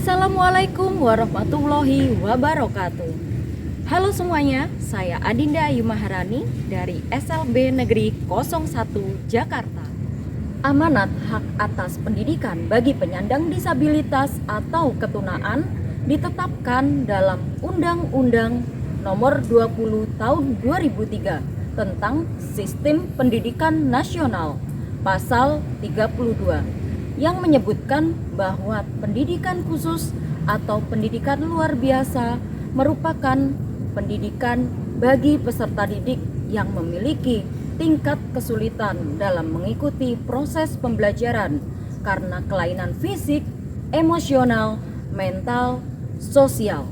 Assalamualaikum warahmatullahi wabarakatuh. Halo semuanya, saya Adinda Ayu Maharani dari SLB Negeri 01 Jakarta. Amanat hak atas pendidikan bagi penyandang disabilitas atau ketunaan ditetapkan dalam Undang-Undang Nomor 20 Tahun 2003 tentang Sistem Pendidikan Nasional, Pasal 32, yang menyebutkan bahwa pendidikan khusus atau pendidikan luar biasa merupakan pendidikan bagi peserta didik yang memiliki tingkat kesulitan dalam mengikuti proses pembelajaran karena kelainan fisik, emosional, mental, sosial.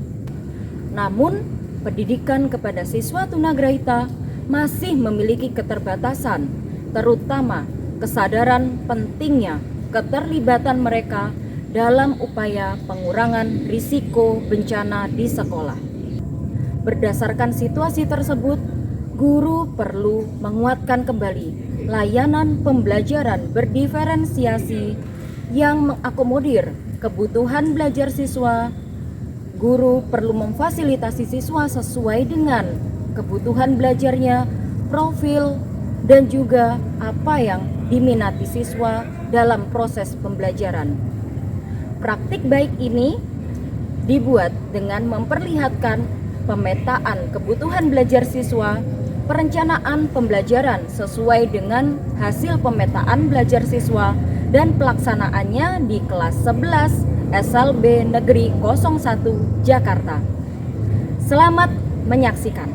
Namun, pendidikan kepada siswa tunagrahita masih memiliki keterbatasan, terutama kesadaran pentingnya keterlibatan mereka dalam upaya pengurangan risiko bencana di sekolah. Berdasarkan situasi tersebut, guru perlu menguatkan kembali layanan pembelajaran berdiferensiasi yang mengakomodir kebutuhan belajar siswa. Guru perlu memfasilitasi siswa sesuai dengan kebutuhan belajarnya, profil, dan juga apa yang diminati siswa dalam proses pembelajaran. Praktik baik ini dibuat dengan memperlihatkan pemetaan kebutuhan belajar siswa, perencanaan pembelajaran sesuai dengan hasil pemetaan belajar siswa, dan pelaksanaannya di kelas 11 SLB Negeri 01 Jakarta. Selamat menyaksikan.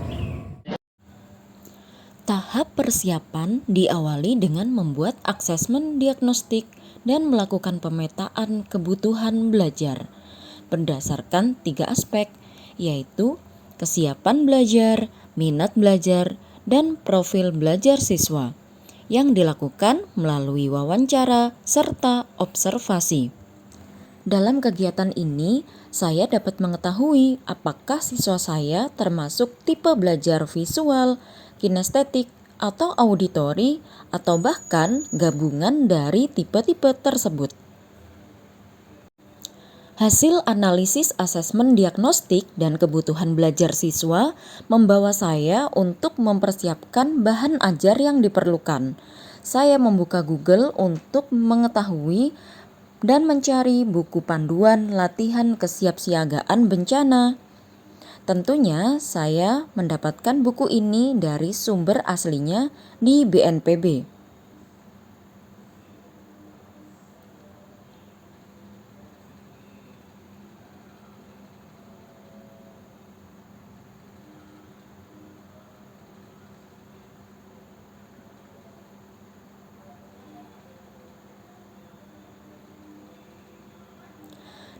Tahap persiapan diawali dengan membuat asesmen diagnostik dan melakukan pemetaan kebutuhan belajar berdasarkan 3 aspek, yaitu kesiapan belajar, minat belajar, dan profil belajar siswa yang dilakukan melalui wawancara serta observasi. Dalam kegiatan ini, saya dapat mengetahui apakah siswa saya termasuk tipe belajar visual, kinestetik, atau auditori, atau bahkan gabungan dari tipe-tipe tersebut. Hasil analisis asesmen diagnostik dan kebutuhan belajar siswa membawa saya untuk mempersiapkan bahan ajar yang diperlukan. Saya membuka Google untuk mengetahui dan mencari buku panduan latihan kesiapsiagaan bencana. Tentunya saya mendapatkan buku ini dari sumber aslinya di BNPB.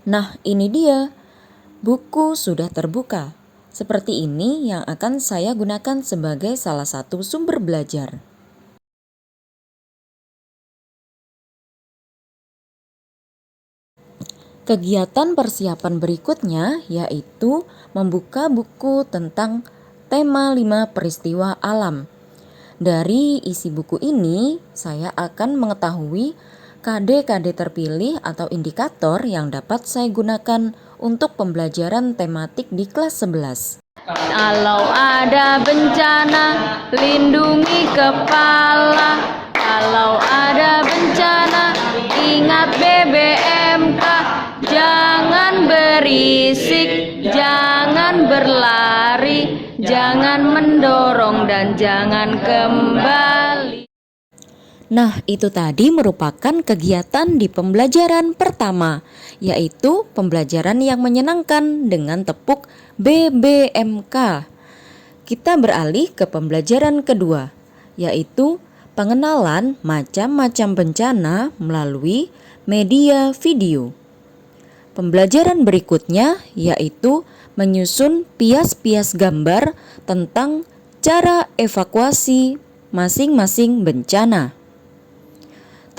Nah, ini dia. Buku sudah terbuka. Seperti ini yang akan saya gunakan sebagai salah satu sumber belajar. Kegiatan persiapan berikutnya yaitu membuka buku tentang tema 5 peristiwa alam. Dari isi buku ini, saya akan mengetahui KD-KD terpilih atau indikator yang dapat saya gunakan untuk pembelajaran tematik di kelas 11. Kalau ada bencana, lindungi kepala. Kalau ada bencana, ingat BBMK. Jangan berisik, jangan berlari, jangan mendorong, dan jangan kembali. Nah, itu tadi merupakan kegiatan di pembelajaran pertama, yaitu pembelajaran yang menyenangkan dengan tepuk BBMK. Kita beralih ke pembelajaran kedua, yaitu pengenalan macam-macam bencana melalui media video. Pembelajaran berikutnya yaitu menyusun pias-pias gambar tentang cara evakuasi masing-masing bencana.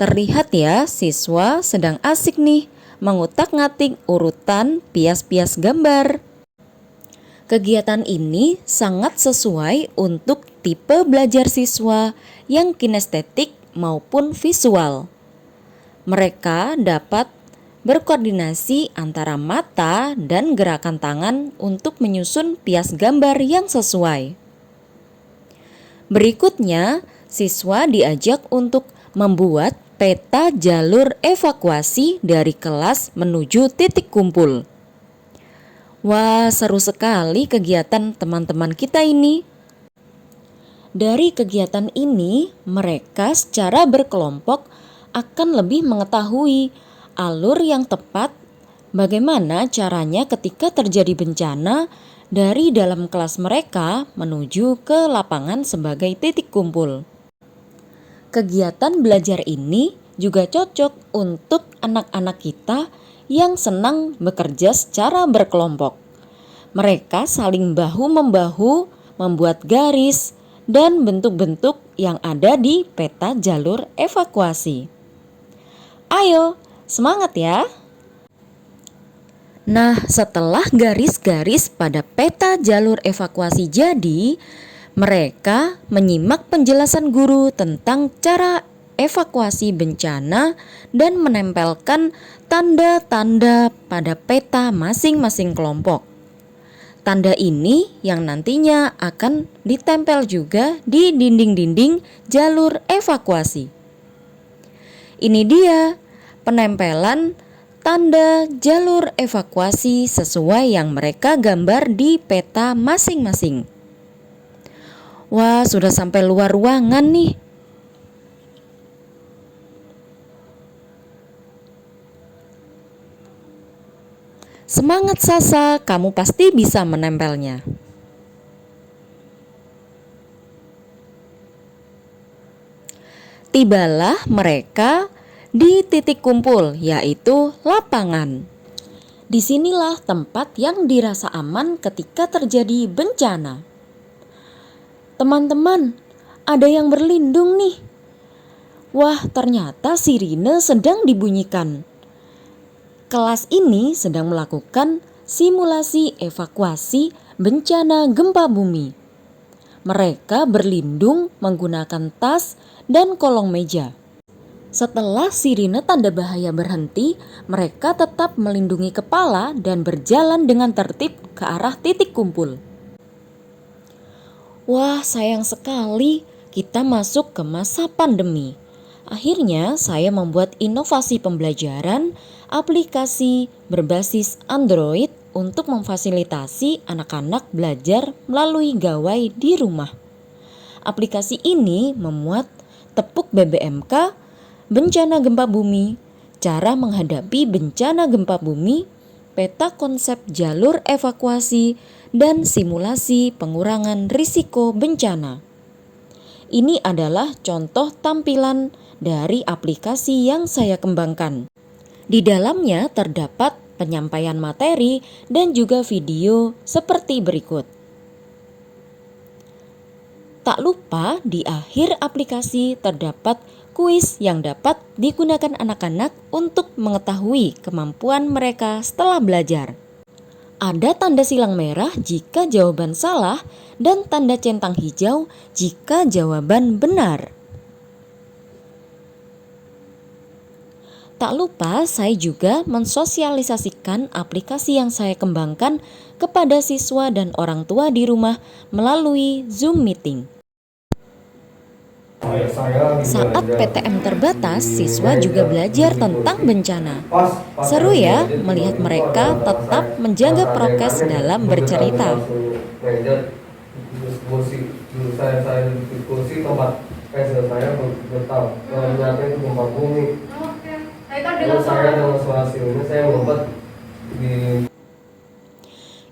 Terlihat ya, siswa sedang asik nih mengutak-ngatik urutan pias-pias gambar. Kegiatan ini sangat sesuai untuk tipe belajar siswa yang kinestetik maupun visual. Mereka dapat berkoordinasi antara mata dan gerakan tangan untuk menyusun pias gambar yang sesuai. Berikutnya, siswa diajak untuk membuat peta jalur evakuasi dari kelas menuju titik kumpul. Wah, seru sekali kegiatan teman-teman kita ini. Dari kegiatan ini, mereka secara berkelompok akan lebih mengetahui alur yang tepat, bagaimana caranya ketika terjadi bencana dari dalam kelas mereka menuju ke lapangan sebagai titik kumpul. Kegiatan belajar ini juga cocok untuk anak-anak kita yang senang bekerja secara berkelompok. Mereka saling bahu-membahu membuat garis dan bentuk-bentuk yang ada di peta jalur evakuasi. Ayo, semangat ya! Nah, setelah garis-garis pada peta jalur evakuasi jadi, mereka menyimak penjelasan guru tentang cara evakuasi bencana dan menempelkan tanda-tanda pada peta masing-masing kelompok. Tanda ini yang nantinya akan ditempel juga di dinding-dinding jalur evakuasi. Ini dia penempelan tanda jalur evakuasi sesuai yang mereka gambar di peta masing-masing. Wah, sudah sampai luar ruangan nih. Semangat Sasa, kamu pasti bisa menempelnya. Tibalah mereka di titik kumpul, yaitu lapangan. Disinilah tempat yang dirasa aman ketika terjadi bencana. Teman-teman, ada yang berlindung nih. Wah, ternyata sirine sedang dibunyikan. Kelas ini sedang melakukan simulasi evakuasi bencana gempa bumi. Mereka berlindung menggunakan tas dan kolong meja. Setelah sirine tanda bahaya berhenti, mereka tetap melindungi kepala dan berjalan dengan tertib ke arah titik kumpul. Wah, sayang sekali kita masuk ke masa pandemi. Akhirnya saya membuat inovasi pembelajaran aplikasi berbasis Android untuk memfasilitasi anak-anak belajar melalui gawai di rumah. Aplikasi ini memuat tepuk BBMK, bencana gempa bumi, cara menghadapi bencana gempa bumi, peta konsep jalur evakuasi, dan simulasi pengurangan risiko bencana. Ini adalah contoh tampilan dari aplikasi yang saya kembangkan. Di dalamnya terdapat penyampaian materi dan juga video seperti berikut. Tak lupa di akhir aplikasi terdapat kuis yang dapat digunakan anak-anak untuk mengetahui kemampuan mereka setelah belajar. Ada tanda silang merah jika jawaban salah dan tanda centang hijau jika jawaban benar. Tak lupa saya juga mensosialisasikan aplikasi yang saya kembangkan kepada siswa dan orang tua di rumah melalui Zoom Meeting. Saat PTM terbatas, siswa juga belajar tentang bencana. Seru ya melihat mereka tetap menjaga prokes dalam bercerita.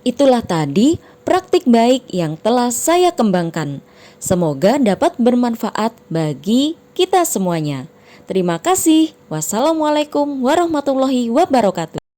Itulah tadi praktik baik yang telah saya kembangkan. Semoga dapat bermanfaat bagi kita semuanya. Terima kasih. Wassalamualaikum warahmatullahi wabarakatuh.